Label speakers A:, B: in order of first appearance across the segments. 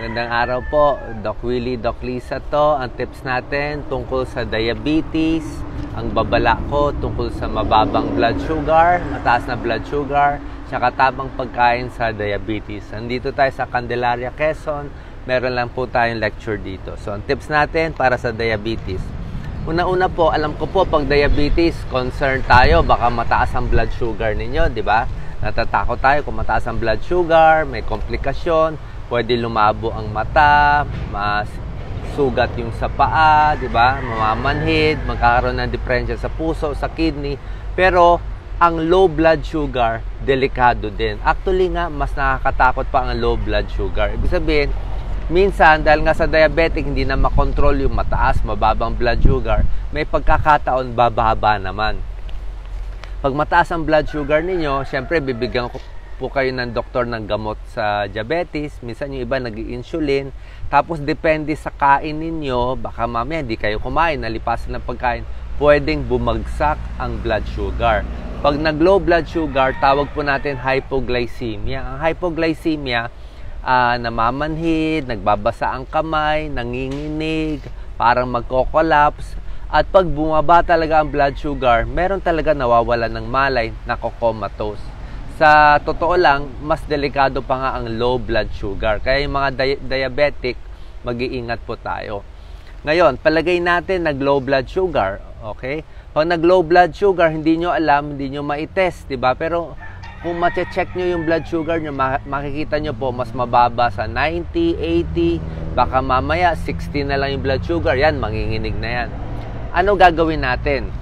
A: Magandang araw po, Doc Willie, Doc Lisa to. Ang tips natin tungkol sa diabetes. Ang babala ko tungkol sa mababang blood sugar, mataas na blood sugar, tsaka tamang pagkain sa diabetes. Nandito tayo sa Candelaria, Quezon. Meron lang po tayong lecture dito. So, ang tips natin para sa diabetes. Una-una po, alam ko po, pag diabetes, concern tayo, baka mataas ang blood sugar ninyo, di ba? Natatakot tayo kung mataas ang blood sugar, may komplikasyon, pwede lumabo ang mata, sugat yung sa paa, di ba? Mamamanhid, magkakaroon ng diferensya sa puso, sa kidney. Pero ang low blood sugar, delikado din. Actually nga, mas nakakatakot pa ang low blood sugar. Ibig sabihin, minsan, dahil nga sa diabetic, hindi na makontrol yung mataas, mababang blood sugar, may pagkakataon, bababa naman. Pag mataas ang blood sugar ninyo, syempre, bibigyan ko po kayo ng doktor ng gamot sa diabetes. Minsan yung iba nag-i-insulin. Tapos depende sa kain ninyo, baka mamaya hindi kayo kumain, nalipasan ng pagkain, pwedeng bumagsak ang blood sugar. Pag nag-low blood sugar, tawag po natin hypoglycemia. Ang hypoglycemia, namamanhid, nagbabasa ang kamay, nanginginig, parang magko-collapse. At pag bumaba talaga ang blood sugar, meron talaga nawawalan ng malay, nako-comatose. Sa totoo lang, mas delikado pa nga ang low blood sugar. Kaya yung mga diabetic, mag-iingat po tayo. Ngayon, palagay natin nag-low blood sugar. Okay? Pag nag-low blood sugar, hindi nyo alam, hindi nyo ma-test, diba? Pero kung ma-check nyo yung blood sugar nyo, makikita nyo po, mas mababa sa 90, 80, baka mamaya 60 na lang yung blood sugar. Yan, manginginig na yan. Ano gagawin natin?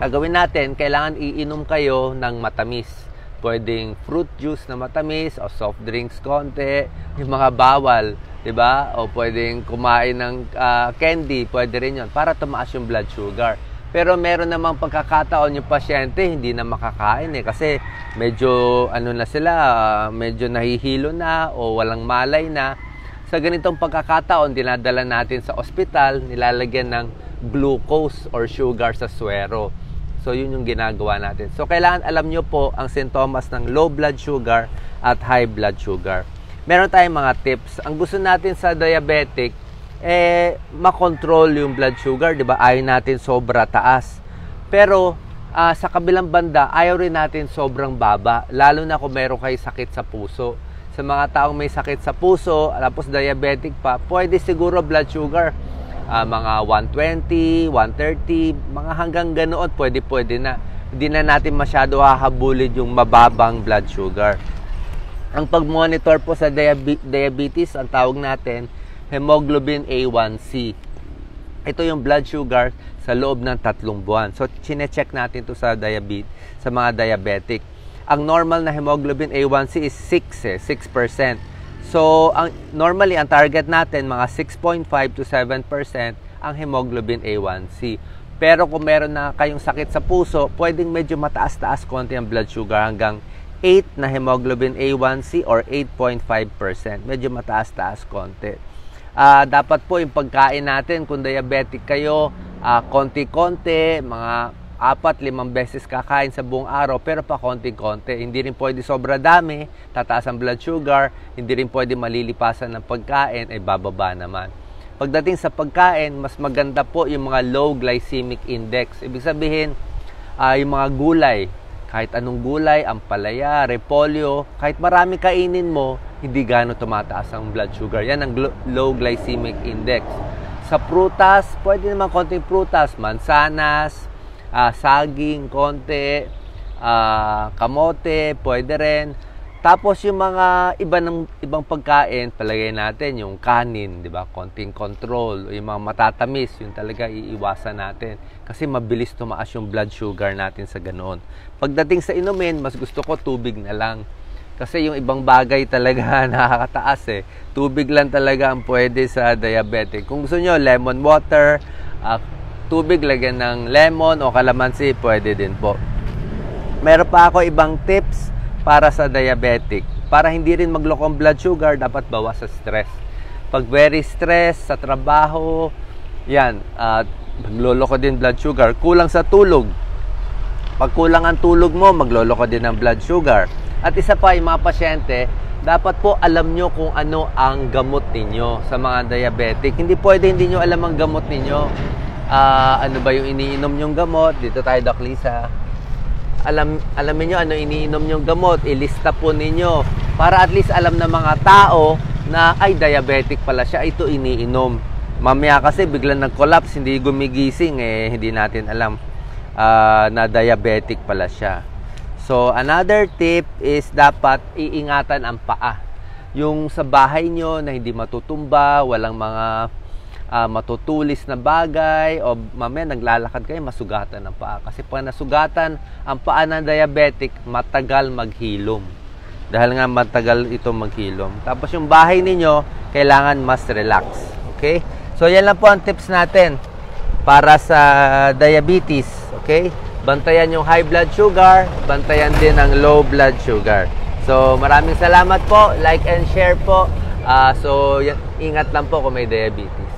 A: Gagawin natin, kailangan iinom kayo ng matamis. Pwedeng fruit juice na matamis o soft drinks konti, yung mga bawal, 'di ba? O pwedeng kumain ng candy, pwede rin 'yon para tumaas yung blood sugar. Pero meron namang pagkakataon yung pasyente hindi na makakain kasi medyo na sila, medyo nahihilo na o walang malay na. Sa ganitong pagkakataon, dinadala natin sa ospital, nilalagyan ng glucose or sugar sa suwero. So, yun yung ginagawa natin. So, kailangan alam nyo po ang sintomas ng low blood sugar at high blood sugar. Meron tayong mga tips. Ang gusto natin sa diabetic, makontrol yung blood sugar, di ba? Ayaw natin sobra taas. Pero, sa kabilang banda, ayaw rin natin sobrang baba. Lalo na kung meron kayo sakit sa puso. Sa mga taong may sakit sa puso, tapos diabetic pa, pwede siguro blood sugar. Mga 120, 130, mga hanggang ganoon, pwede na. Hindi na natin masyado hahabulin yung mababang blood sugar. Ang pag-monitor po sa diabetes, ang tawag natin, hemoglobin A1C. Ito yung blood sugar sa loob ng 3 buwan. So, chine-check natin to sa mga diabetic. Ang normal na hemoglobin A1C is 6%. So, normally, ang target natin, mga 6.5 to 7% ang hemoglobin A1C. Pero kung meron na kayong sakit sa puso, pwedeng medyo mataas-taas konti ang blood sugar hanggang 8 na hemoglobin A1C or 8.5%. Medyo mataas-taas konti. Dapat po yung pagkain natin, kung diabetic kayo, konti-konti, mga 4-5 beses kakain sa buong araw, pero pa konti-konti. Hindi rin pwede sobra dami, tataas ang blood sugar, hindi rin pwede malilipasan ng pagkain, bababa naman. Pagdating sa pagkain, mas maganda po yung mga low glycemic index. Ibig sabihin, yung mga gulay, kahit anong gulay, ampalaya, repolyo, kahit marami kainin mo, hindi gano'n tumataas ang blood sugar. Yan ang low glycemic index. Sa prutas, pwede naman konting prutas, mansanas, saging, konti, kamote, pwede rin. Tapos yung mga ibang pagkain, palagay natin yung kanin, di ba? Konting control, yung mga matatamis, yung talaga iiwasan natin. Kasi mabilis tumaas yung blood sugar natin sa ganoon. Pagdating sa inumin, mas gusto ko tubig na lang. Kasi yung ibang bagay talaga nakakataas . Tubig lang talaga ang pwede sa diabetic. Kung gusto nyo, lemon water, tubig, lagyan ng lemon o kalamansi, pwede din po. Meron pa ako ibang tips para sa diabetic. Para hindi rin magloko ang blood sugar, dapat bawas sa stress. Pag very stress sa trabaho, yan, magloloko din blood sugar. Kulang sa tulog. Pag kulang ang tulog mo, magloloko din ng blood sugar. At isa pa, yung mga pasyente, dapat po alam nyo kung ano ang gamot ninyo sa mga diabetic. Hindi pwede hindi nyo alam ang gamot ninyo. Ano ba yung iniinom nyong gamot? Dito tayo, Doc Lisa. Alamin nyo ano iniinom nyong gamot. Ilista po ninyo para at least alam ng mga tao na ay diabetic pala siya. Ito iniinom. Mamaya kasi biglang nag-collapse, hindi gumigising, hindi natin alam na diabetic pala siya. So, another tip is dapat iingatan ang paa. Yung sa bahay nyo na hindi matutumba, walang mga matutulis na bagay, o mamaya naglalakad kayo, masugatan ang paa. Kasi pag nasugatan ang paa ng diabetic, matagal maghilom. Dahil nga matagal ito maghilom. Tapos yung bahay ninyo, kailangan mas relax. Okay? So, yan lang po ang tips natin para sa diabetes. Okay? Bantayan yung high blood sugar, bantayan din ang low blood sugar. So, maraming salamat po. Like and share po. So, ingat lang po kung may diabetes.